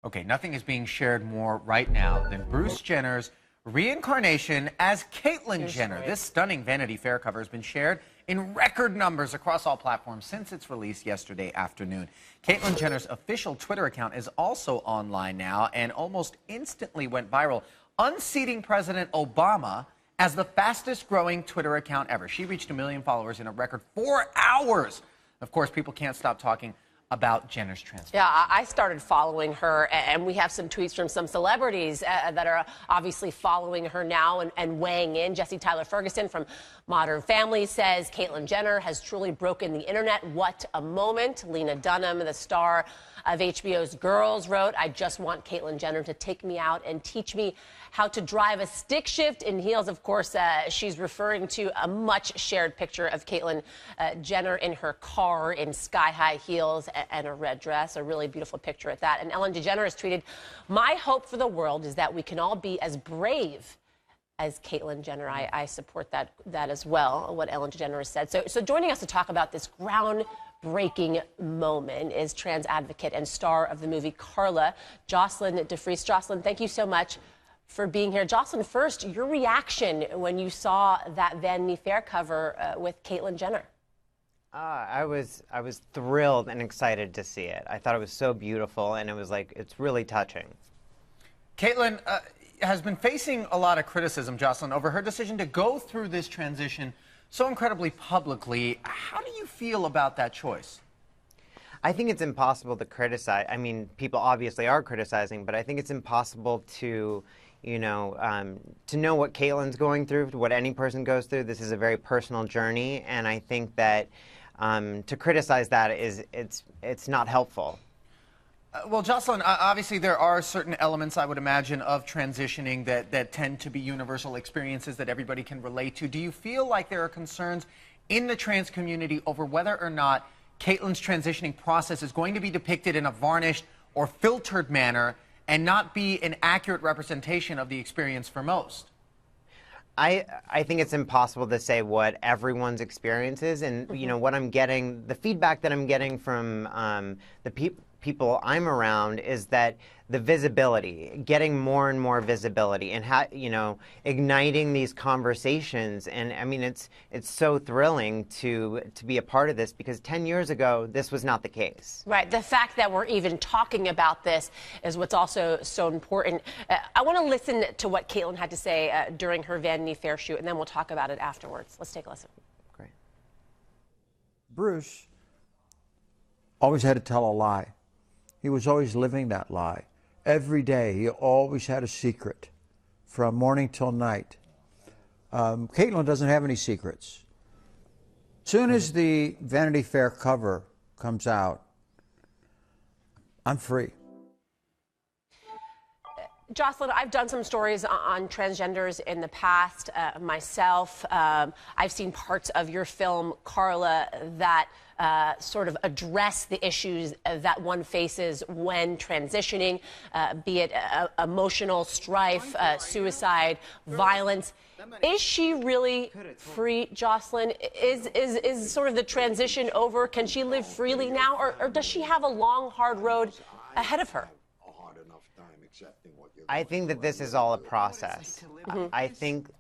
Okay, nothing is being shared more right now than Bruce Jenner's reincarnation as Caitlyn Jenner. This stunning Vanity Fair cover has been shared in record numbers across all platforms since its release yesterday afternoon. Caitlyn Jenner's official Twitter account is also online now and almost instantly went viral, unseating President Obama as the fastest growing Twitter account ever. She reached 1 million followers in a record 4 hours. Of course, people can't stop talking about Jenner's transfer. Yeah, I started following her, and we have some tweets from some celebrities that are obviously following her now and weighing in. Jesse Tyler Ferguson from Modern Family says Caitlyn Jenner has truly broken the internet. What a moment. Lena Dunham, the star of HBO's Girls, wrote, I just want Caitlyn Jenner to take me out and teach me how to drive a stick shift in heels. Of course, she's referring to a much shared picture of Caitlyn Jenner in her car in sky-high heels and a red dress, a really beautiful picture at that. And Ellen DeGeneres tweeted, my hope for the world is that we can all be as brave as Caitlyn Jenner. I support that as well, what Ellen DeGeneres said. So joining us to talk about this groundbreaking moment is trans advocate and star of the movie Carla, Jocelyn DeFries. Jocelyn, thank you so much for being here. Jocelyn, first, your reaction when you saw that Vanity Fair cover with Caitlyn Jenner. I was thrilled and excited to see it. I thought it was so beautiful, and it was like, it's really touching. Caitlyn has been facing a lot of criticism, Jocelyn, over her decision to go through this transition so incredibly publicly. How do you feel about that choice? I think it's impossible to criticize. I mean, people obviously are criticizing, but I think it's impossible to, to know what Caitlyn's going through, what any person goes through. This is a very personal journey, and I think that to criticize that it's not helpful. Well, Jocelyn, obviously there are certain elements, I would imagine, of transitioning that tend to be universal experiences that everybody can relate to. Do you feel like there are concerns in the trans community over whether or not Caitlyn's transitioning process is going to be depicted in a varnished or filtered manner and not be an accurate representation of the experience for most? I think it's impossible to say what everyone's experience is, and what I'm getting, the feedback that I'm getting from the people I'm around is that the visibility, getting more and more visibility, and igniting these conversations. And I mean, it's so thrilling to be a part of this, because 10 years ago this was not the case. Right. The fact that we're even talking about this is what's also so important. I want to listen to what Caitlyn had to say during her Vanity Fair shoot, and then we'll talk about it afterwards. Let's take a listen. Great. Bruce always had to tell a lie. He was always living that lie. Every day, he always had a secret from morning till night. Caitlyn doesn't have any secrets. Soon as the Vanity Fair cover comes out, I'm free. Jocelyn, I've done some stories on transgenders in the past myself. I've seen parts of your film, Carla, that sort of address the issues that one faces when transitioning, be it emotional strife, suicide, violence. Is she really free, Jocelyn? Is sort of the transition over? Can she live freely now, or does she have a long, hard road ahead of her? I think that this is all a process. I think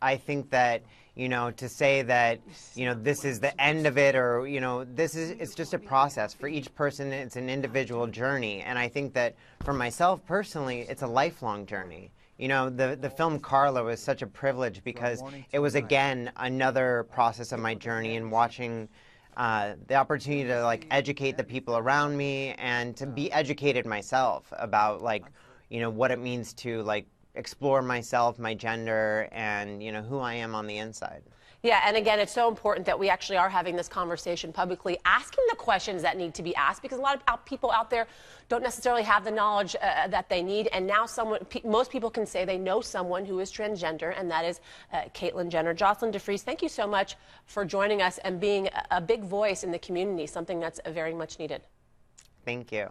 that, to say that, this is the end of it, or, it's just a process. For each person, it's an individual journey. And I think that for myself personally, it's a lifelong journey. The film Carla was such a privilege because it was, again, another process of my journey, and watching the opportunity to, educate the people around me and to be educated myself about, what it means to, explore myself, my gender, and, who I am on the inside. Yeah, and again, it's so important that we actually are having this conversation publicly, asking the questions that need to be asked, because a lot of people out there don't necessarily have the knowledge that they need. And now most people can say they know someone who is transgender, and that is Caitlyn Jenner. Jocelyn DeFries, thank you so much for joining us and being a big voice in the community, something that's very much needed. Thank you.